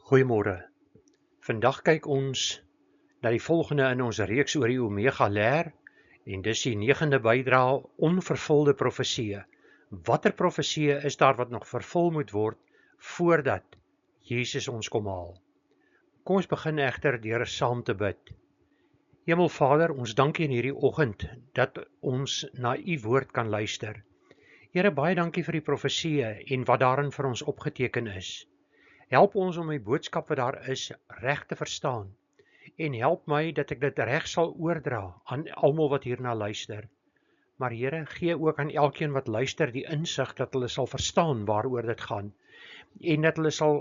Goeiemôre. Vandag kyk ons na die volgende in ons reeks oor die Omega Leer en dis die 9de bydrae onvervulde profesieë. Watter profesieë is daar wat nog vervul moet word voordat Jesus ons kom haal? Kom ons begin egter deur saam te bid. Hemelvader, ons dank U in hierdie oggend dat ons na U woord kan luister. Here, baie dankie vir die profesieë en wat daarin vir ons opgeteken is. Help ons om die boodskap wat daar is reg te verstaan en help my dat ek dit reg sal oordra aan almal wat hierna luister. Maar Here, gee ook aan elkeen wat luister die insig dat hulle sal verstaan waaroor dit gaan en dat hulle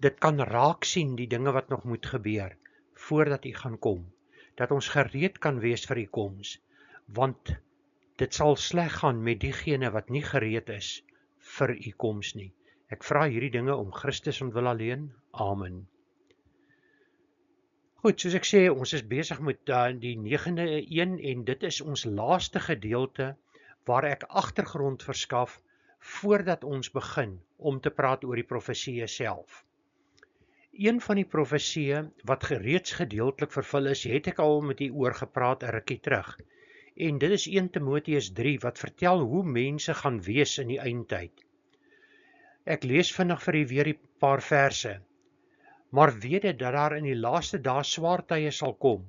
dit kan raak sien die dinge wat nog moet gebeur voordat U gaan kom. Dat ons gereed kan wees vir U koms, want dit sal sleg gaan met diegene wat nie gereed is vir U koms nie. Ek vra hierdie dinge om Christus ontwil alleen. Amen. Goed, soos ek sê, ons is besig met die 9de een en dit is ons laaste gedeelte waar ek agtergrond verskaf voordat ons begin om te praat oor die profesieë self. Een van die profesieë wat reeds gedeeltelik vervul is, het ek al met u oor gepraat 'n rukkie terug. En dit is 1 Timoteus 3 wat vertel hoe mense gaan wees in die eindtyd. Ek lees vinnig vir u weer die paar verse. Maar weet dit dat daar in die laaste dae swaar tye sal kom,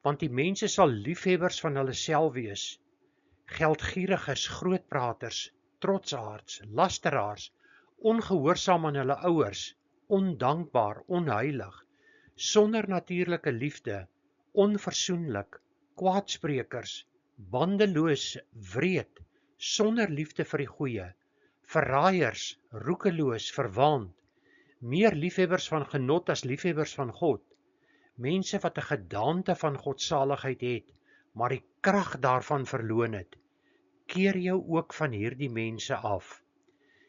want die mense sal liefhebbers van hulle self wees, geldgieriges, grootpraters, trotsaards, lasteraars, ongehoorsaam aan hulle ouers, ondankbaar, onheilig, sonder natuurlike liefde, onversoenlik, kwaadsprekers, bandeloos, wreed, sonder liefde vir die goeie, verraaiers, roekeloos, verwaand, meer liefhebbers van genot as liefhebbers van God, mense wat 'n gedaante van godsaligheid het, maar die krag daarvan verloon het. Keer jou ook van hierdie mense af.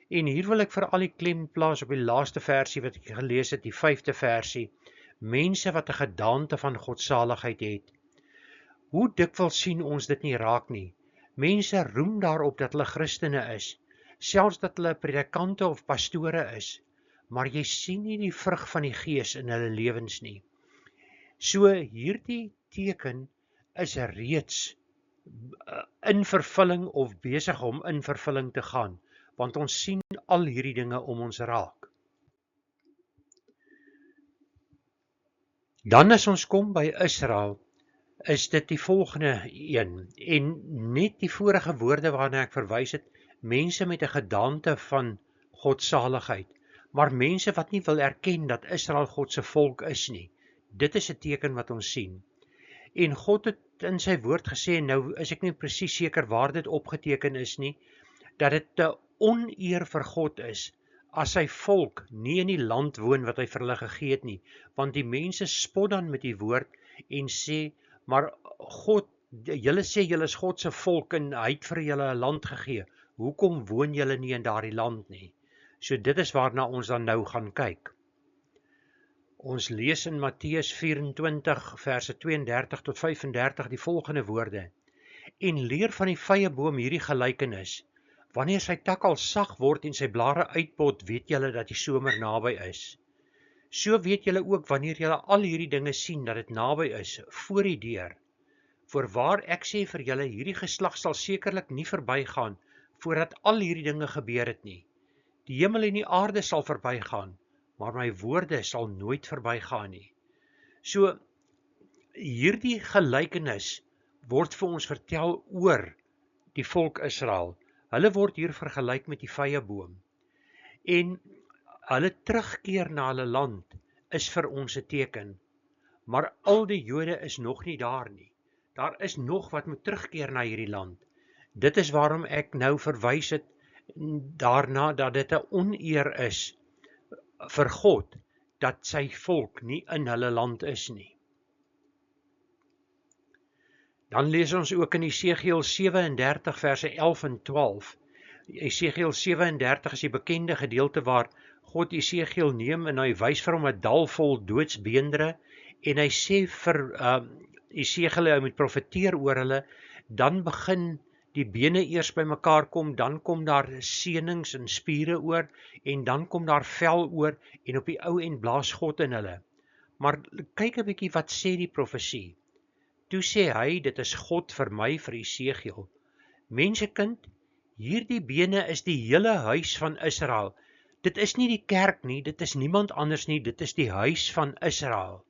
En hier wil ek vir al die klem plaas op die laaste versie wat ek gelees het, die 5de versie, mense wat 'n gedaante van godsaligheid het. Hoe dikwels sien ons dit nie raak nie? Mense roem daarop dat hulle Christene is, selfs dat hulle predikante of pastore is, maar jy sien nie die vrug van die Gees in hulle lewens nie. So hierdie teken is reeds in vervulling of besig om in vervulling te gaan, want ons sien al hierdie dinge om ons raak. Dan as ons kom by Israel, is dit die volgende een, en net die vorige woorde waarna ek verwys het, mense met 'n gedaante van godsaligheid, maar mense wat nie wil erken dat Israel God se volk is nie. Dit is 'n teken wat ons sien. En God het in sy woord gesê, nou is ek nie presies seker waar dit opgeteken is nie, dat dit 'n oneer vir God is as sy volk nie in die land woon wat hy vir hulle gegee het nie, want die mense spot dan met die woord en sê, maar God, julle sê julle is God se volk en hy het vir julle 'n land gegee. Hoekom woon julle nie in daardie land nie? So dit is waarna ons dan nou gaan kyk. Ons lees in Matteus 24 verse 32 tot 35 die volgende woorde. En leer van die vyeboom hierdie gelykenis. Wanneer sy tak al sag word en sy blare uitpot, weet julle dat die somer naby is. So weet julle ook wanneer julle al hierdie dinge sien dat dit naby is, voor die deur. Voorwaar ek sê vir julle, hierdie geslag sal sekerlik nie verbygaan voordat al hierdie dinge gebeur het nie. Die hemel en die aarde sal verbygaan, maar my woorde sal nooit verbygaan nie. So, hierdie gelykenis word vir ons vertel oor die volk Israel. Hulle word hier vergelyk met die vyeboom. En hulle terugkeer na hulle land is vir ons 'n teken. Maar al die Jode is nog nie daar nie. Daar is nog wat moet terugkeer na hierdie land. Dit is waarom ek nou verwys het daarna dat dit 'n oneer is vir God dat sy volk nie in hulle land is nie. Dan lees ons ook in Esegiel 37 verse 11 en 12. Esegiel 37 is die bekende gedeelte waar God Esegiel neem en hy wys vir hom 'n dal vol doodsbeendere en hy sê vir Esegiel hy moet profeteer oor hulle, dan begin die bene eers bymekaar kom, dan kom daar senings en spiere oor, en dan kom daar vel oor, en op die ou end blaas God in hulle. Maar kyk 'n bietjie wat sê die profesie. Toe sê hy, dit is God vir my, vir Esegiel. Mensekind, hierdie bene is die hele huis van Israel. Dit is nie die kerk nie, dit is niemand anders nie, dit is die huis van Israel.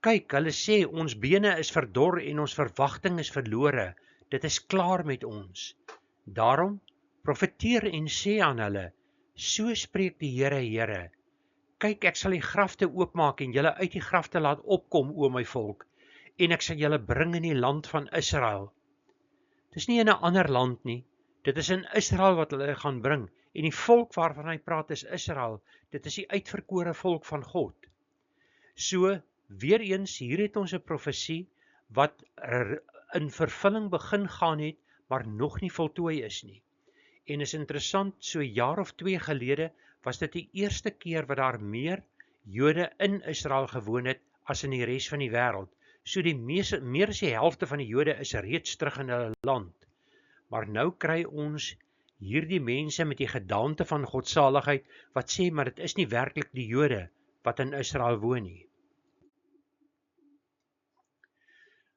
Kyk, hulle sê, ons bene is verdor en ons verwagting is verlore. Dit is klaar met ons. Daarom, profeteer en sê aan hulle, so spreek die Here. Kyk, ek sal die grafte oopmaak en julle uit die grafte laat opkom, o my volk, en ek sal julle bring in die land van Israel. Dit is nie in 'n ander land nie, dit is in Israel wat hulle gaan bring, en die volk waarvan hy praat is Israel, dit is die uitverkore volk van God. So, weer eens, hier het ons 'n profesie, wat in vervulling begin gaan het, maar nog nie voltooi is nie. En is interessant, so 'n jaar of 2 gelede, was dit die eerste keer wat daar meer Jode in Israel gewoon het, as in die res van die wêreld. So meer as die helfte van die Jode is reeds terug in hulle land. Maar nou kry ons hierdie mense met die gedaante van godsaligheid, wat sê, maar dit is nie werklik die Jode, wat in Israel woon nie.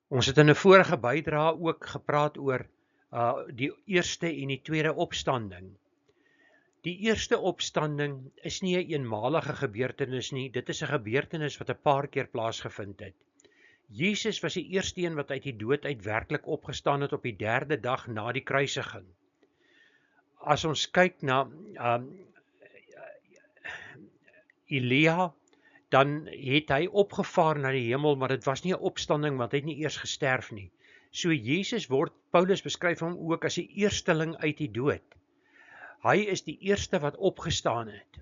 Ons het in 'n vorige bydrae ook gepraat oor die eerste en die tweede opstanding. Die eerste opstanding is nie 'n eenmalige gebeurtenis nie, dit is 'n gebeurtenis wat 'n paar keer plaasgevind het. Jesus was die eerste een wat uit die dood uit werklik opgestaan het op die 3de dag na die kruisiging. As ons kyk na Elia, dan het hy opgevaar na die hemel, maar dit was nie 'n opstanding, want hy het nie eers gesterf nie. So Jesus word, Paulus beskryf hom ook as die eersteling uit die dood. Hy is die eerste wat opgestaan het.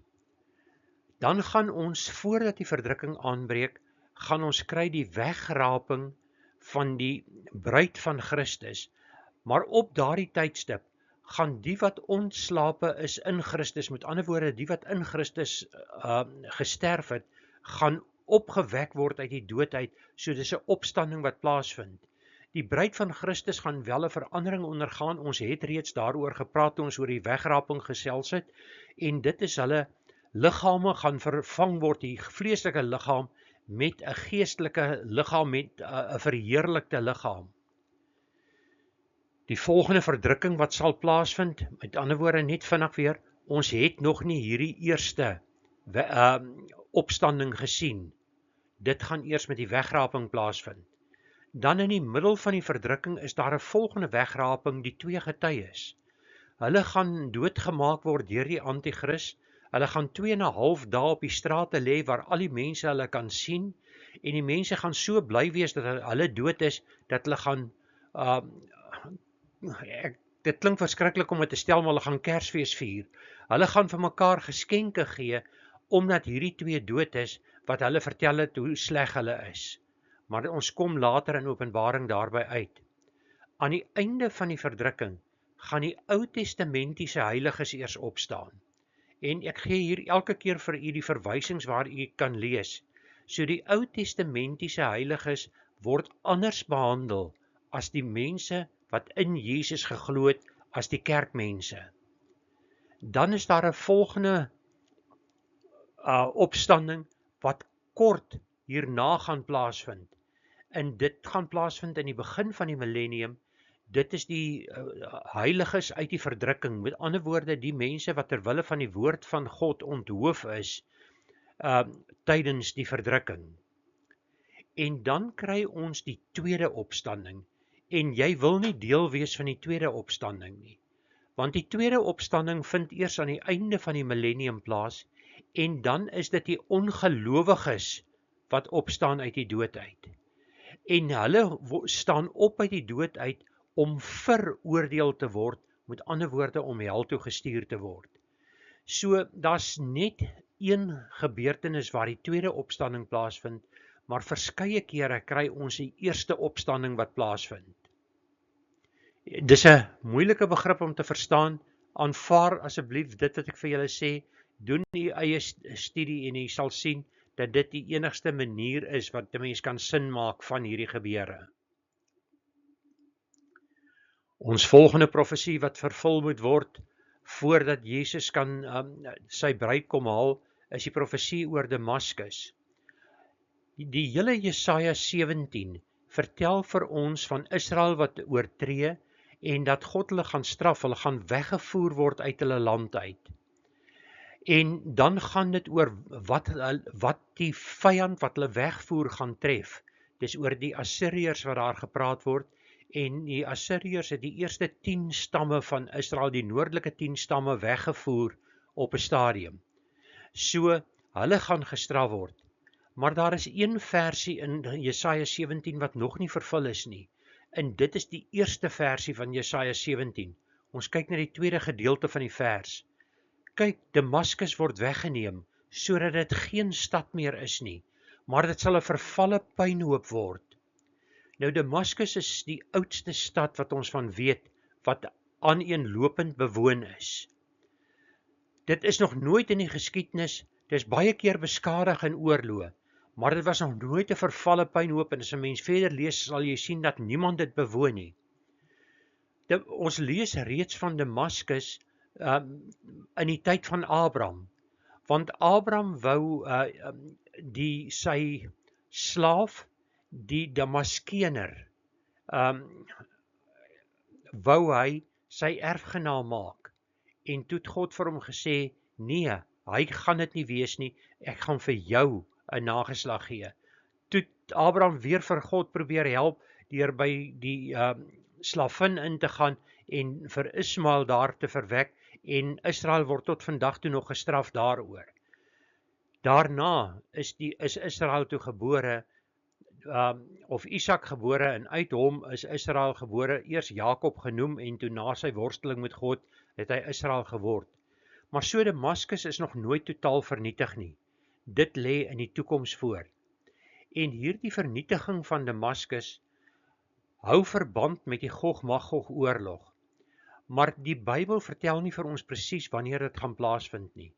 Dan gaan ons, voordat die verdrukking aanbreek, gaan ons kry die wegraping van die bruid van Christus, maar op daardie tydstip gaan die wat ontslape is in Christus, met ander woorde, die wat in Christus gesterf het, gaan opgewek word uit die dood uit, so dis 'n opstanding wat plaasvind. Die bruid van Christus gaan wel 'n verandering ondergaan, ons het reeds daaroor gepraat toe ons oor die wegraping gesels het, en dit is hulle liggame gaan vervang word, die vleeslike liggaam, met 'n geestelike liggaam, met 'n verheerlikte liggaam. Die volgende verdrukking wat sal plaasvind, met ander woorde net vinnig weer, ons het nog nie hierdie eerste opstanding gesien. Dit gaan eers met die wegraping plaasvind. Dan in die middel van die verdrukking is daar 'n volgende wegraping, die 2 getuies. Hulle gaan doodgemaak word deur die anti-kris. Hulle gaan 2,5 dae op die strate lê waar al die mense hulle kan sien, en die mense gaan so bly wees dat hulle dood is, dat hulle gaan dit klink verskriklik om dit te stel, maar hulle gaan Kersfees vier. Hulle gaan vir mekaar geskenke gee, omdat hierdie 2 dood is, wat hulle vertel het hoe sleg hulle is. Maar ons kom later in Openbaring daarby uit. Aan die einde van die verdrukking gaan die Ou Testamentiese heiliges eers opstaan. En ek gee hier elke keer vir u die verwysings waar u kan lees. So die Ou Testamentiese heiliges word anders behandel as die mense wat in Jesus geglo het, as die kerkmense. Dan is daar 'n volgende opstanding wat kort hierna gaan plaasvind. En dit gaan plaasvind in die begin van die millennium. Dit is die heiliges uit die verdrukking, met ander woorde die mense wat terwille van die woord van God onthoof is tydens die verdrukking. En dan kry ons die tweede opstanding, en jy wil nie deel wees van die tweede opstanding nie, want die tweede opstanding vind eers aan die einde van die millennium plaas, en dan is dit die ongelowiges wat opstaan uit die dood uit. En hulle staan op uit die dood uit om veroordeel te word, met ander woorde om hel toe gestuur te word. So, daar's net een gebeurtenis waar die tweede opstanding plaasvind, maar verskeie kere kry ons die eerste opstanding wat plaasvind. Dis 'n moeilike begrip om te verstaan, aanvaar asseblief dit wat ek vir julle sê, doen u eie studie en u sal sien dat dit die enigste manier is wat 'n mens kan sin maak van hierdie gebeure. Ons volgende profesie wat vervul moet word voordat Jesus kan sy bruid kom haal, is die profesie oor Damaskus. Die hele Jesaja 17 vertel vir ons van Israel wat oortree en dat God hulle gaan straf, hulle gaan weggevoer word uit hulle land uit. En dan gaan dit oor wat die vyand wat hulle wegvoer gaan tref. Dis oor die Assiriërs wat daar gepraat word, en die Assiriërs het die eerste 10 stamme van Israel, die noordelike 10 stamme weggevoer op 'n stadium. So, hulle gaan gestraf word. Maar daar is een versie in Jesaja 17 wat nog nie vervul is nie. En dit is die eerste versie van Jesaja 17. Ons kyk na die tweede gedeelte van die vers. Kyk, Damaskus word weggeneem, sodat dit geen stad meer is nie, maar dit sal 'n vervalle puinhoop word. Nou, Damaskus is die oudste stad wat ons van weet, wat aaneenlopend bewoon is. Dit is nog nooit in die geskiedenis, dit is baie keer beskadig in oorloë, maar dit was nog nooit 'n vervalle puinhoop, en as 'n mens verder lees, sal jy sien dat niemand dit bewoon nie. Ons lees reeds van Damaskus in die tyd van Abraham, want Abraham wou sy slaaf, die Damaskener, wou hy sy erfgenaam maak, en toe het God vir hom gesê, nee, hy gaan dit nie wees nie, ek gaan vir jou 'n nageslag gee. Toe het Abraham weer vir God probeer help, deur by die slavin in te gaan, en vir Ismael daar te verwek, en Israel word tot vandag toe nog gestraf daaroor. Daarna is Israel toe gebore, of Isak gebore, en uit hom is Israel gebore, eers Jakob genoem, en toe na sy worsteling met God, het hy Israel geword. Maar so Damaskus is nog nooit totaal vernietig nie. Dit lê in die toekoms voor. En hierdie vernietiging van Damaskus hou verband met die Gog-Magog oorlog. Maar die Bybel vertel nie vir ons presies wanneer dit gaan plaasvind nie.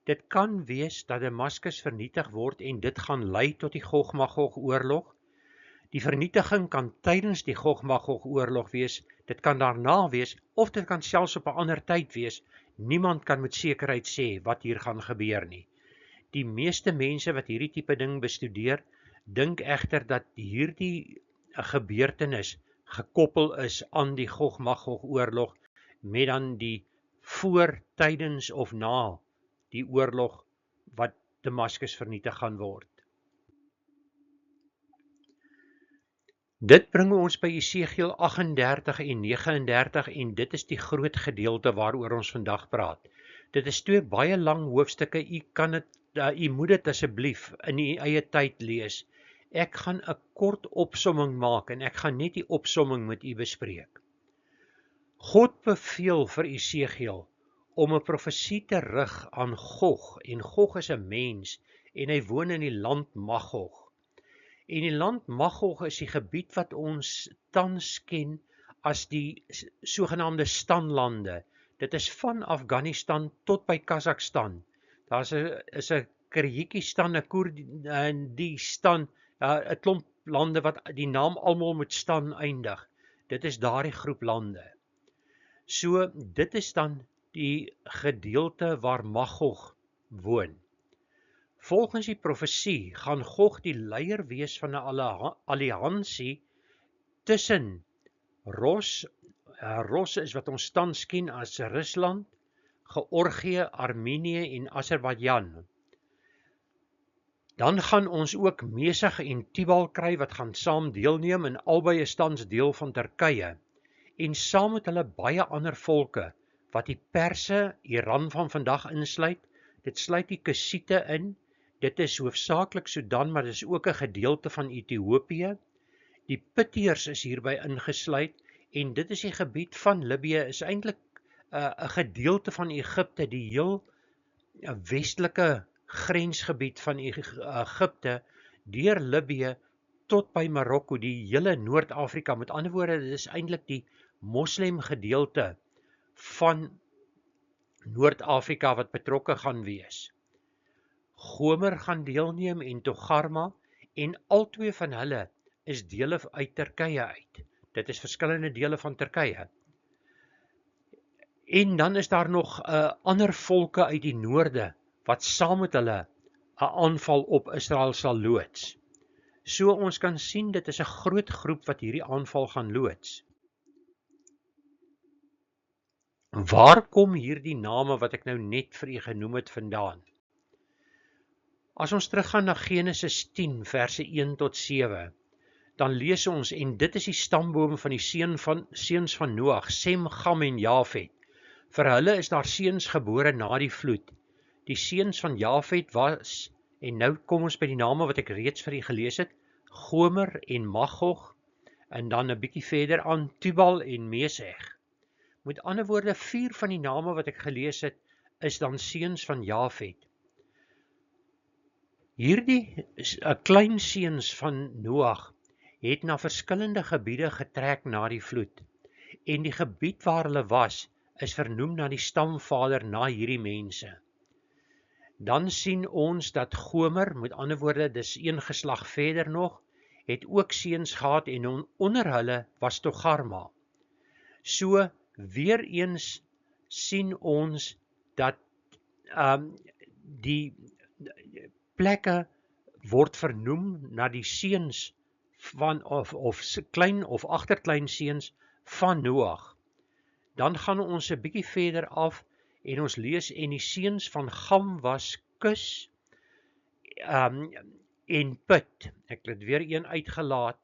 Dit kan wees dat Damaskus vernietig word en dit gaan lei tot die Gog-Magog oorlog. Die vernietiging kan tydens die Gog-Magog oorlog wees, dit kan daarna wees, of dit kan selfs op 'n ander tyd wees. Niemand kan met sekerheid sê wat hier gaan gebeur nie. Die meeste mense wat hierdie tipe ding bestudeer, dink egter dat hierdie gebeurtenis gekoppel is aan die Gog-Magog oorlog, met dan die voor, tydens of na die oorlog wat Damaskus vernietig gaan word. Dit bring ons by Esegiel 38 en 39, en dit is die groot gedeelte waaroor ons vandag praat. Dit is 2 baie lang hoofstukke, u moet dit asseblief in u eie tyd lees. Ek gaan 'n kort opsomming maak, en ek gaan net die opsomming met u bespreek. God beveel vir Esegiel om 'n profesie te rig aan Gog, en Gog is 'n mens, en hy woon in die land Magog. En die land Magog is die gebied wat ons tans ken as die sogenaamde Stanlande. Dit is van Afghanistan tot by Kazakhstan. Daar is 'n Kyrgyzstan, 'n Koerdistan, 'n klomp lande wat die naam almal met stan eindig. Dit is daardie groep lande. So, dit is dan die gedeelte waar Magog woon. Volgens die profesie gaan Gog die leier wees van 'n alliansie tussen Ros is wat ons tans ken as Rusland, Georgië, Armenië en Azerbaijan. Dan gaan ons ook Mesig en Tubal kry wat gaan saam deelneem, en albei is tans deel van Turkye. En saam met hulle baie ander volke, wat die Perse, Iran van vandag insluit, dit sluit die Kusiete in, dit is hoofsaaklik Sudan, maar dit is ook 'n gedeelte van Ethiopië. Die Pitiërs is hierby ingesluit, en dit is die gebied van Libië, is eintlik 'n gedeelte van Egipte, die heel westelike grensgebied van Egipte, deur Libië tot by Marokko, die hele Noord-Afrika. Met ander woorde, dit is eintlik die Moslem gedeelte van Noord-Afrika wat betrokke gaan wees. Gomer gaan deelneem en Togarma, en albei van hulle is dele uit Turkye uit. Dit is verskillende dele van Turkye. En dan is daar nog ander volke uit die noorde wat saam met hulle 'n aanval op Israel sal loods. So ons kan sien dit is 'n groot groep wat hierdie aanval gaan loods. Waar kom hierdie name wat ek nou net vir u genoem het vandaan? As ons teruggaan na Genesis 10 verse 1 tot 7, dan lees ons, en dit is die stamboom van die seuns van Noag, Sem, Gam en Jafet. Vir hulle is daar seuns gebore na die vloed. Die seuns van Jafet was, en nou kom ons by die name wat ek reeds vir u gelees het, Gomer en Magog, en dan 'n bietjie verder aan Tubal en Meseg. Met ander woorde, 4 van die name wat ek gelees het, is dan seuns van Jafet. Hierdie klein seuns van Noag het na verskillende gebiede getrek na die vloed, en die gebied waar hulle was, is vernoem na die stamvader na hierdie mense. Dan sien ons dat Gomer, met ander woorde, dis een geslag verder nog, het ook seuns gehad, en onder hulle was Togarma. So, weer eens sien ons dat die plekke word vernoem na die seuns van of klein of agterklein seuns van Noag. Dan gaan ons 'n bietjie verder af en ons lees, en die seuns van Gam was Kus en Put. Ek het weer een uitgelaat.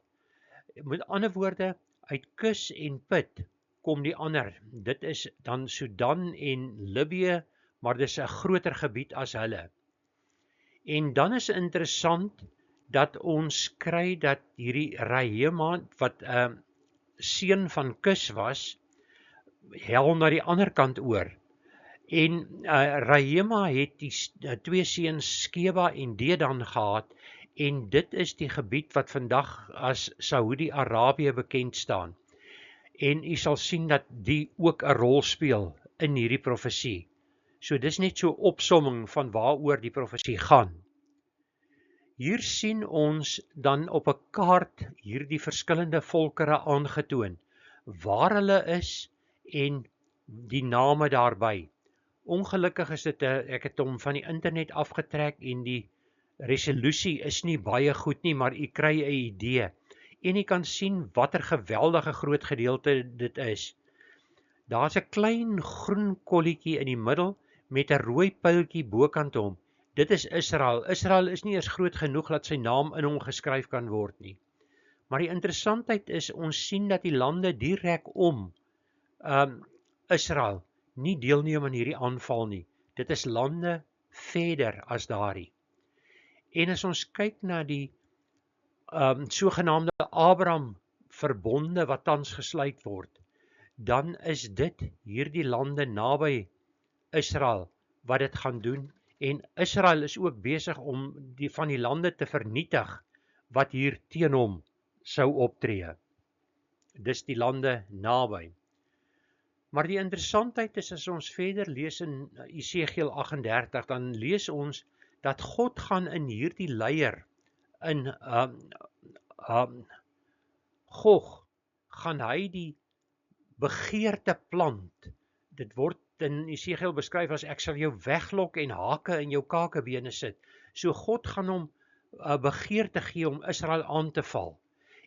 Met ander woorde, uit Kus en Put kom die ander. Dit is dan Sudan en Libië, maar dis 'n groter gebied as hulle. En dan is interessant dat ons kry dat hierdie Rahema, wat 'n seun van Kus was, hel na die ander kant oor. En Rahema het die 2 seuns Skeba en Dedan gehad, en dit is die gebied wat vandag as Saudi-Arabië bekend staan. En u sal sien dat die ook 'n rol speel in hierdie profesie. So dis net so 'n opsomming van waaroor die profesie gaan. Hier sien ons dan op 'n kaart hierdie verskillende volkere aangetoon, waar hulle is en die name daarby. Ongelukkig is dit, ek het hom van die internet afgetrek en die resolusie is nie baie goed nie, maar u kry 'n idee. En u kan sien watter geweldige groot gedeelte dit is. Daar's 'n klein groen kolletjie in die middel met 'n rooi pyltjie bokant hom. Dit is Israel. Israel is nie eers groot genoeg dat sy naam in hom geskryf kan word nie. Maar die interessantheid is, ons sien dat die lande direk om Israel nie deelneem aan hierdie aanval nie. Dit is lande verder as daardie. En as ons kyk na die sogenaamde Abraham verbonde wat tans gesluit word, dan is dit hierdie lande naby Israel wat dit gaan doen, en Israel is ook besig om van die lande te vernietig wat hier teen hom sou optree. Dis die lande naby. Maar die interessantheid is, as ons verder lees in Esegiel 38, dan lees ons dat God gaan in hierdie leier, in Gog, gaan hy die begeerte plant. Dit word in Esegiel beskryf as, ek sal jou weglok en hake in jou kakebene sit. So God gaan hom begeerte gee om Israel aan te val.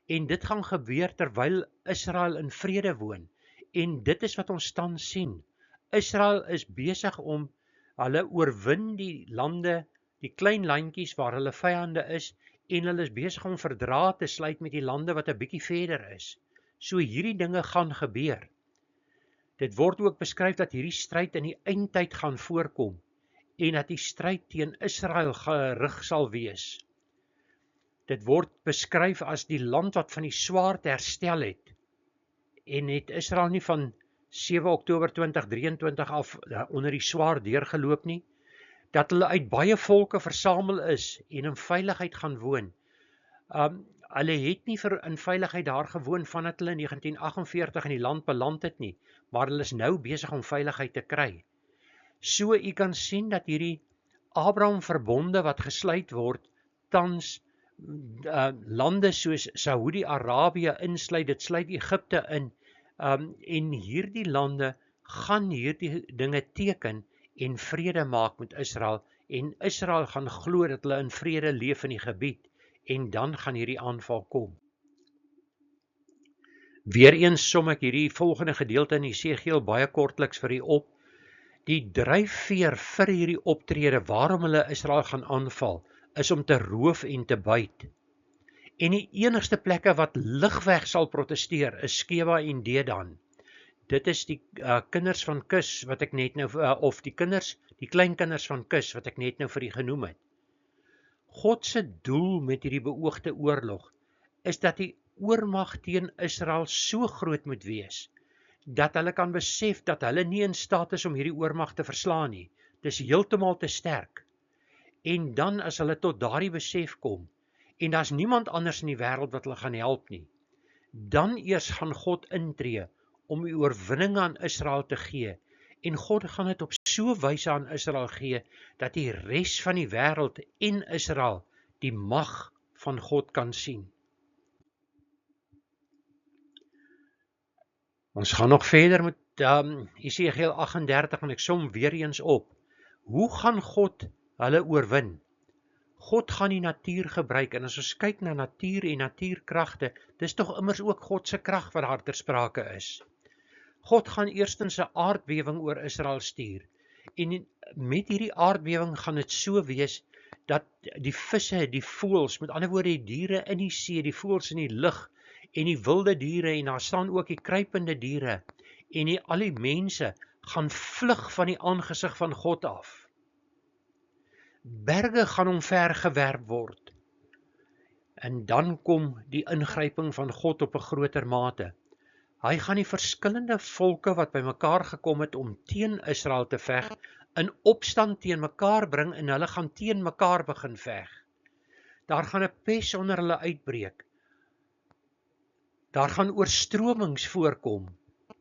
En dit gaan gebeur terwyl Israel in vrede woon. En dit is wat ons tans sien. Israel is besig om, hulle oorwin die lande, die klein landjies waar hulle vyande is, en hulle is besig om verdrae te sluit met die lande wat 'n bietjie verder is. So hierdie dinge gaan gebeur. Dit word ook beskryf dat hierdie stryd in die eindtyd gaan voorkom, en dat die stryd teen Israel gerig sal wees. Dit word beskryf as die land wat van die swaard herstel het, en het Israel nie van 7 Oktober 2023 af onder die swaard deurgeloop nie, dat hulle uit baie volke versamel is en in veiligheid gaan woon. Hulle het nie in veiligheid daar gewoon vandat hulle in 1948 in die land beland het nie, maar hulle is nou besig om veiligheid te kry. So u kan sien dat hierdie Abraham verbonde wat gesluit word, tans lande soos Saudi-Arabië insluit, dit sluit Egipte in, en hierdie lande gaan hierdie dinge teken en vrede maak met Israel, en Israel gaan glo dat hulle in vrede leef in die gebied, en dan gaan hierdie aanval kom. Weereens som ek hierdie volgende gedeelte in Jesegiel baie kortliks vir u op. Die dryfveer vir hierdie optrede waarom hulle Israel gaan aanval, is om te roof en te byt. En die enigste plekke wat ligweg sal protesteer is Skeva en Dedan. Dit is die kinders van Kus wat ek net nou, of die kleinkinders van Kus wat ek net nou vir u genoem het. God se doel met hierdie beoogde oorlog is dat die oormag teen Israel so groot moet wees, dat hulle kan besef dat hulle nie in staat is om hierdie oormag te verslaan nie. Dit is heeltemal te sterk. En dan as hulle tot daardie besef kom, en daar's niemand anders in die wêreld wat hulle gaan help nie, dan eers gaan God intree om die oorwinning aan Israel te gee, en God gaan dit op so wyse aan Israel gee, dat die res van die wêreld en Israel die mag van God kan sien. Ons gaan nog verder met Jesegiel 38 en ek som weer eens op. Hoe gaan God hulle oorwin? God gaan die natuur gebruik, en as ons kyk na natuur en natuurkragte, dis tog immers ook God se krag wat daar ter sprake is. God gaan eerstens 'n aardbewing oor Israel stuur, en met hierdie aardbewing gaan dit so wees, dat die visse, die voëls, met ander woorde die diere in die see, die voëls in die lug, en die wilde diere, en daar staan ook die kruipende diere, en al die mense gaan vlug van die aangesig van God af. Berge gaan omvergewerp word, en dan kom die ingryping van God op 'n groter mate. Hy gaan die verskillende volke wat bymekaar gekom het om teen Israel te veg, in opstand teen mekaar bring, en hulle gaan teen mekaar begin veg. Daar gaan 'n pes onder hulle uitbreek. Daar gaan oorstromings voorkom,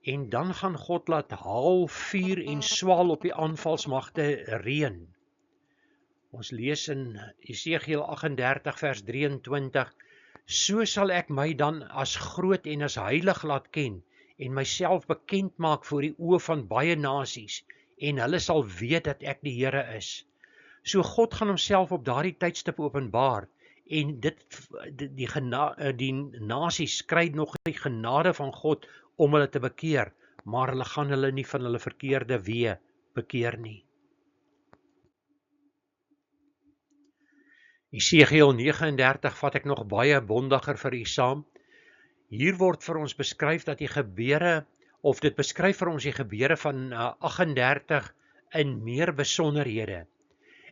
en dan gaan God laat haal, vuur en swaal op die aanvalsmagte reën. Ons lees in Jesegiel 38 vers 23, so sal ek my dan as groot en as heilig laat ken, en myself bekend maak voor die oë van baie nasies, en hulle sal weet dat ek die Here is. So God gaan homself op daardie tydstip openbaar, en die nasies kry nog die genade van God om hulle te bekeer, maar hulle gaan hulle nie van hulle verkeerde weë bekeer nie. Jesegiel 39 vat ek nog baie bondiger vir u saam. Hier word vir ons beskryf dat die gebeure, of dit beskryf vir ons die gebeure van 38 in meer besonderhede.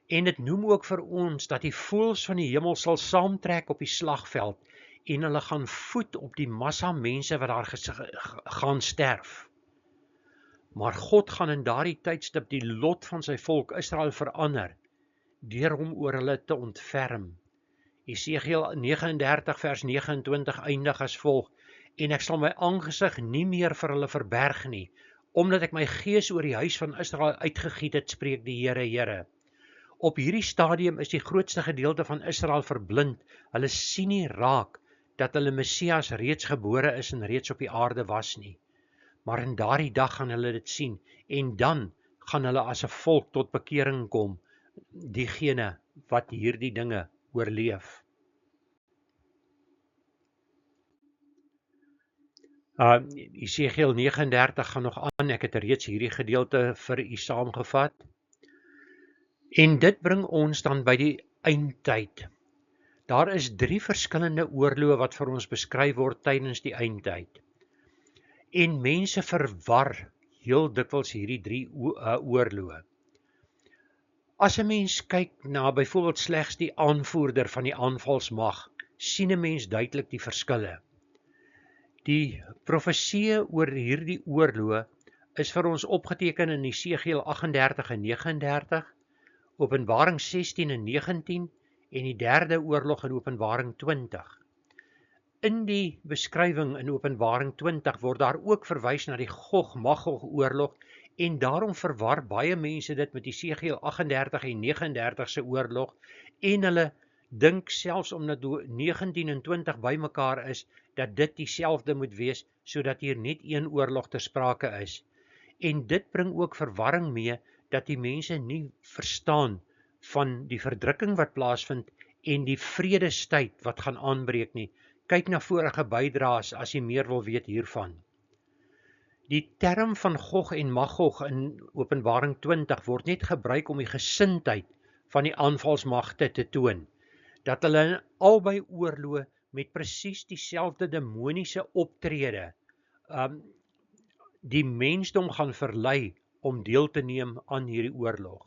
En dit noem ook vir ons dat die voëls van die hemel sal saamtrek op die slagveld, en hulle gaan voed op die massa mense wat daar gaan sterf. Maar God gaan in daardie tydstip die lot van sy volk Israel verander, deur hom oor hulle te ontferm. Jesegiel 39 vers 29 eindig as volg, en ek sal my aangesig nie meer vir hulle verberg nie, omdat ek my gees oor die huis van Israel uitgegiet het, spreek die Here, Here. Op hierdie stadium is die grootste gedeelte van Israel verblind, hulle sien nie raak, dat hulle Messias reeds gebore is en reeds op die aarde was nie. Maar in daardie dag gaan hulle dit sien, en dan gaan hulle as 'n volk tot bekering kom, diegene wat hierdie dinge oorleef. Jesegiel 39 gaan nog aan, ek het reeds hierdie gedeelte vir u saamgevat. En dit bring ons dan by die eindtyd. Daar is 3 verskillende oorloë wat vir ons beskryf word tydens die eindtyd. En mense verwar heel dikwels hierdie 3 oorloë. As 'n mens kyk na byvoorbeeld slegs die aanvoerder van die aanvalsmag, sien 'n mens duidelik die verskille. Die profeseë oor hierdie oorloë is vir ons opgeteken in Jesegiel 38 en 39, Openbaring 16 en 19 en die derde oorlog in Openbaring 20. In die beskrywing in Openbaring 20 word daar ook verwys na die Gog-Magog oorlog, en daarom verwar baie mense dit met Jesegiel 38 en 39 se oorlog, en hulle dink selfs omdat 19 en 20 bymekaar is, dat dit dieselfde moet wees, sodat hier net een oorlog ter sprake is. En dit bring ook verwarring mee, dat die mense nie verstaan van die verdrukking wat plaasvind en die vredestyd wat gaan aanbreek nie. Kyk na vorige bydraes as jy meer wil weet hiervan. Die term van Gog en Magog in Openbaring 20 word net gebruik om die gesindheid van die aanvalsmagte te toon, dat hulle in albei oorloë met presies dieselfde demoniese optrede die mensdom gaan verlei om deel te neem aan hierdie oorlog.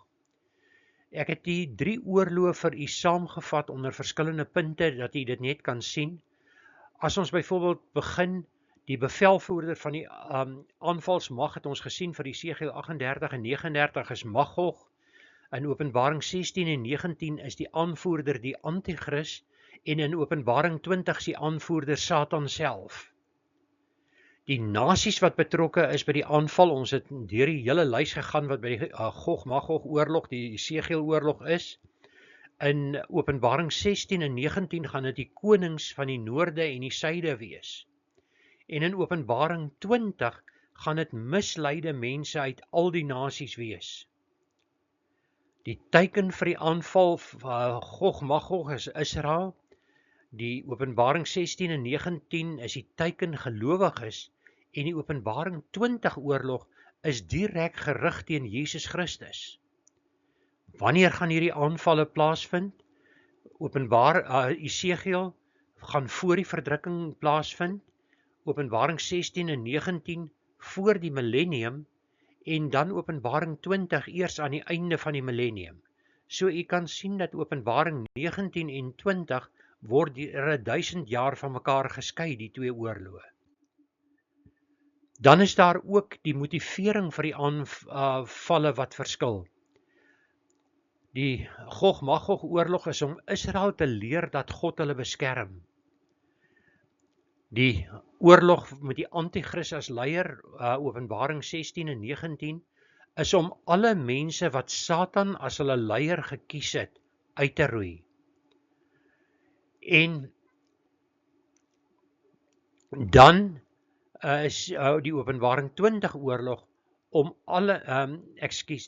Ek het die 3 oorloë vir u saamgevat onder verskillende punte, dat u dit net kan sien. As ons byvoorbeeld begin, die bevelvoerder van die aanvalsmag het ons gesien vir Esegiel 38 en 39 is Magog. In Openbaring 16 en 19 is die aanvoerder die Antichrist, en in Openbaring 20 is die aanvoerder Satan self. Die nasies wat betrokke is by die aanval, ons het deur die hele lys gegaan wat by die Gog-Magog oorlog, die Esegiel oorlog is. In Openbaring 16 en 19 gaan dit die konings van die noorde en die suide wees. En in Openbaring 20 gaan dit misleide mense uit al die nasies wees. Die teken vir die aanval Gog-Magog is Israel. Die Openbaring 16 en 19 is die teken gelowiges, en die Openbaring 20 oorlog is direk gerig teen Jesus Christus. Wanneer gaan hierdie aanvalle plaasvind? Esegiel gaan voor die verdrukking plaasvind, Openbaring 16 en 19 voor die millennium, en dan Openbaring 20 eers aan die einde van die millennium. So u kan sien dat Openbaring 19 en 20 word deur 1000 jaar van mekaar geskei, die 2 oorloë. Dan is daar ook die motivering vir die aanvalle wat verskil. Die Gog-Magog oorlog is om Israel te leer dat God hulle beskerm. Die oorlog met die Antichrist as leier, Openbaring 16 en 19, is om alle mense wat Satan as hulle leier gekies het, uit te roei. En dan is die Openbaring 20 oorlog om alle,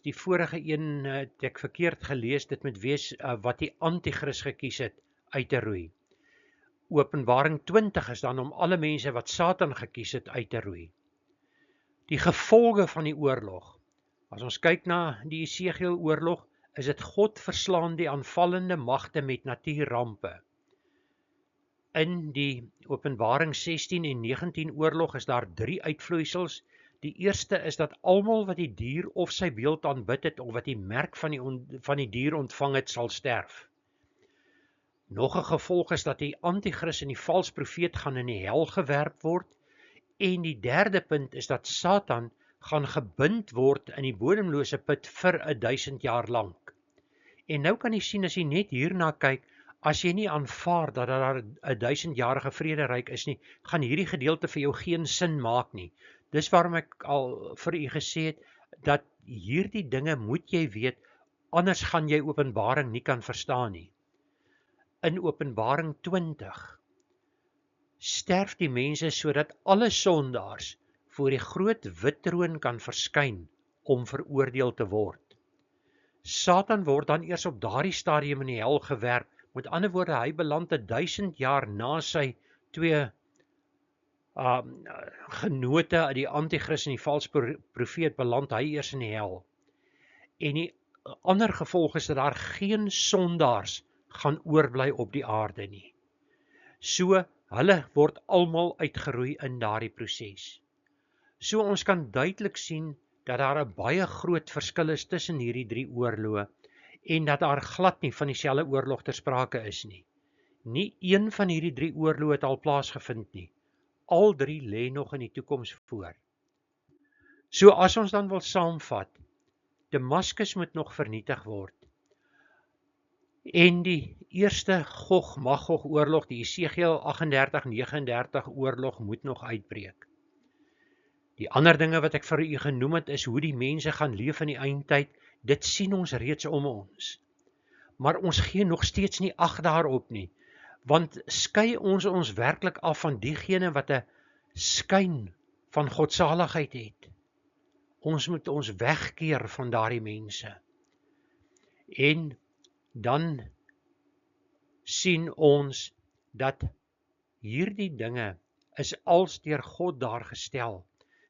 die vorige een het ek verkeerd gelees, dit moet wees wat die Antichrist gekies het, uit te roei. Openbaring 20 is dan om alle mense wat Satan gekies het, uit te roei. Die gevolge van die oorlog, as ons kyk na die Esegiel oorlog, is dit God verslaan die aanvallende magte met natuurrampe. In die Openbaring 16 en 19 oorlog is daar 3 uitvloeisels. Die eerste is dat almal wat die dier of sy beeld aanbid het, of wat die merk van die dier ontvang het, sal sterf. Nog 'n gevolg is dat die Antichrist en die valse profeet gaan in die hel gewerp word. En die derde punt is dat Satan gaan gebind word in die bodemlose put vir 1000 jaar lank. En nou kan jy sien, as jy net hierna kyk, as jy nie aanvaar dat daar 'n 1000-jarige vrederyk is nie, gaan hierdie gedeelte vir jou geen sin maak nie. Dis waarom ek al vir u gesê het, dat hierdie dinge moet jy weet, anders gaan jy Openbaring nie kan verstaan nie. In Openbaring 20 sterf die mense sodat alle sondaars voor die groot wit troon kan verskyn om veroordeel te word. Satan word dan eers op daardie stadium in die hel gewerp. Met ander woorde, hy beland 1000 jaar na sy 2 genote, die Antichrist en die valse profeet, beland hy eers in die hel. En die ander gevolg is dat daar geen sondaars gaan oorbly op die aarde nie. So, hulle word almal uitgeroei in daardie proses. So ons kan duidelik sien dat daar 'n baie groot verskil is tussen hierdie 3 oorloë, en dat daar glad nie van dieselfde oorlog ter sprake is nie. Nie een van hierdie 3 oorloë het al plaasgevind nie. Al 3 lê nog in die toekoms voor. So as ons dan wil saamvat, Damaskus moet nog vernietig word. En die eerste Gog-Magog oorlog, die Esegiel 38-39 oorlog, moet nog uitbreek. Die ander dinge wat ek vir u genoem het, is hoe die mense gaan leef in die eindtyd. Dit sien ons reeds om ons. Maar ons gee nog steeds nie ag daarop nie. Want skei ons werklik af van diegene wat 'n skyn van godsaligheid het? Ons moet ons wegkeer van daardie mense. En dan sien ons dat hierdie dinge is als deur God daar gestel.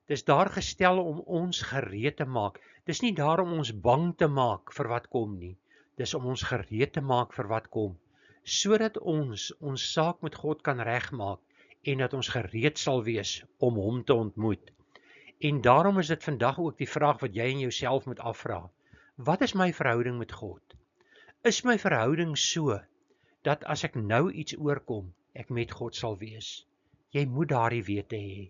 Dis daar gestel om ons gereed te maak. Dis nie daar om ons bang te maak vir wat kom nie. Dis om ons gereed te maak vir wat kom, sodat ons saak met God kan regmaak en dat ons gereed sal wees om hom te ontmoet. En daarom is dit vandag ook die vraag wat jy in jouself moet afvra. Wat is my verhouding met God? Is my verhouding so dat as ek nou iets oorkom, ek met God sal wees? Jy moet daardie wete hê.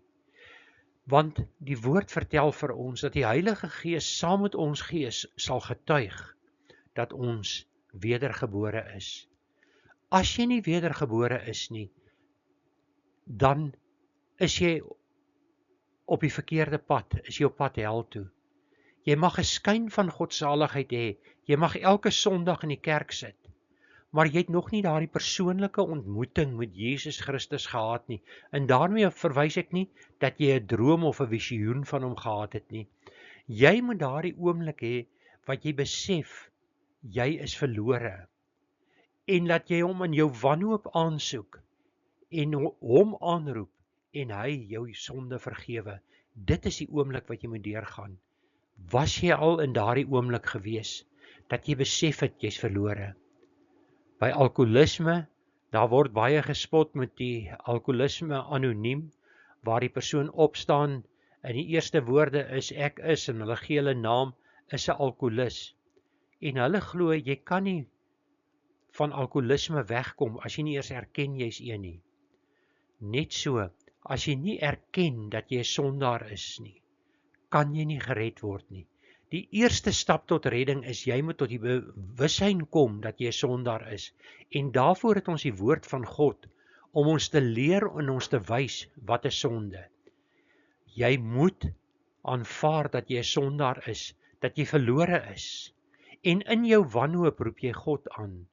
Want die woord vertel vir ons dat die Heilige Gees saam met ons gees sal getuig dat ons wedergebore is. As jy nie wedergebore is nie, dan is jy op die verkeerde pad, is jy op pad hel toe. Jy mag 'n skyn van godsaligheid hê, jy mag elke Sondag in die kerk sit, maar jy het nog nie daardie persoonlike ontmoeting met Jesus Christus gehad nie. En daarmee verwys ek nie dat jy 'n droom of 'n visioen van hom gehad het nie. Jy moet daardie oomblik hê wat jy besef jy is verlore en dat jy hom in jou wanhoop aansoek en hom aanroep en hy jou sonde vergewe. Dit is die oomblik wat jy moet deurgaan. Was jy al in daardie oomblik gewees dat jy besef het jy's verlore? By alkoholisme, daar word baie gespot met die alkoholisme anoniem, waar die persoon opstaan en die eerste woorde is ek is en hulle gee hulle naam is 'n alkoholis. En hulle glo jy kan nie van alkoholisme wegkom as jy nie eers erken jy's een nie. Net so, as jy nie erken dat jy 'n sondaar is nie, kan jy nie gered word nie. Die eerste stap tot redding is jy moet tot die bewussyn kom dat jy 'n sondaar is. En daarvoor het ons die woord van God om ons te leer en ons te wys wat is sonde. Jy moet aanvaar dat jy 'n sondaar is, dat jy verlore is. En in jou wanhoop roep jy God aan.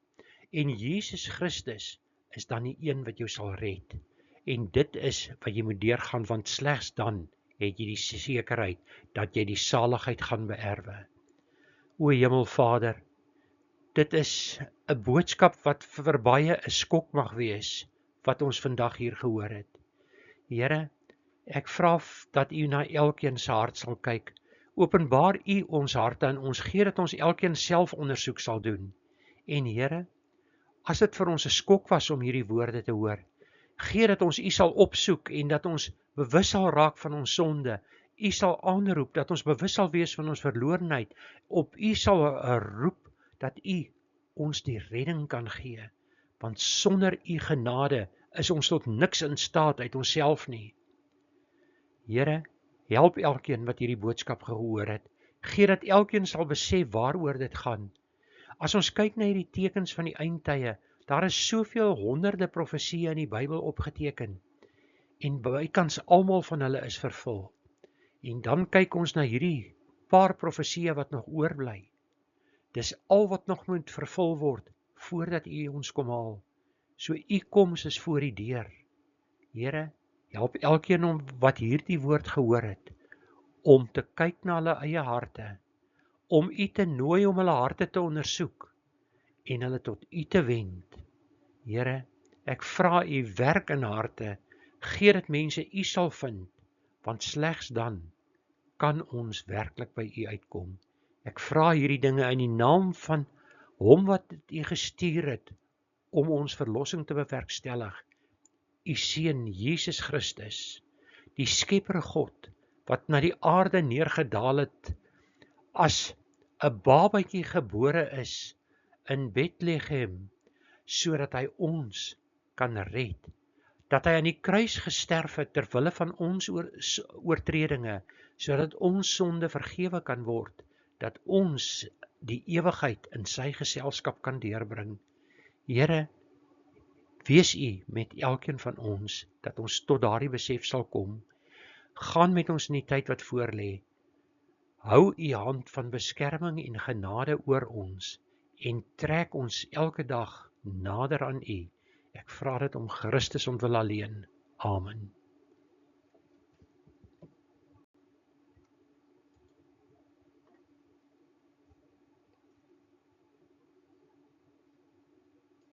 En Jesus Christus is dan die een wat jou sal red. En dit is wat jy moet deurgaan, want slegs dan het jy die sekerheid dat jy die saligheid gaan beerwe. O Hemelvader, dit is 'n boodskap wat vir baie 'n skok mag wees, wat ons vandag hier gehoor het. Here, ek vra dat U na elkeen se hart sal kyk. Openbaar U ons harte en ons gee dat ons elkeen selfondersoek sal doen. En Here, as dit vir ons 'n skok was om hierdie woorde te hoor, gee dat ons U sal opsoek en dat ons bewus sal raak van ons sonde. U sal aanroep dat ons bewus sal wees van ons verlorenheid. Op U sal roep dat U ons die redding kan gee. Want sonder U genade is ons tot niks in staat uit onsself nie. Here, help elkeen wat hierdie boodskap gehoor het. Gee dat elkeen sal besef waaroor dit gaan. As ons kyk na hierdie tekens van die eindtye, daar is soveel honderde profesieë in die Bybel opgeteken. En bykans almal van hulle is vervul. En dan kyk ons na hierdie paar profesieë wat nog oorbly. Dis al wat nog moet vervul word voordat U ons kom haal. So U koms is voor die deur. Here, help elkeen om wat hierdie woord gehoor het, om te kyk na hulle eie harte, om U te nooi om hulle harte te ondersoek en hulle tot U te wend. Here, ek vra U werk in harte, gee dat mense U sal vind, want slegs dan kan ons werklik by U uitkom. Ek vra hierdie dinge in die naam van Hom wat U gestuur het om ons verlossing te bewerkstellig, U Seun Jesus Christus, die Skepper God, wat na die aarde neergedaal het, as 'n babatjie gebore is in Bethlehem, sodat hy ons kan red, dat hy aan die kruis gesterf het ter wille van ons oortredinge, sodat ons sonde vergewe kan word, dat ons die ewigheid in sy geselskap kan deurbring. Here, wees U met elkeen van ons, dat ons tot daardie besef sal kom. Gaan met ons in die tyd wat voorlê. Hou U hand van beskerming en genade oor ons, en trek ons elke dag nader aan U. Ek vra dit om Christus ontwil alleen. Amen.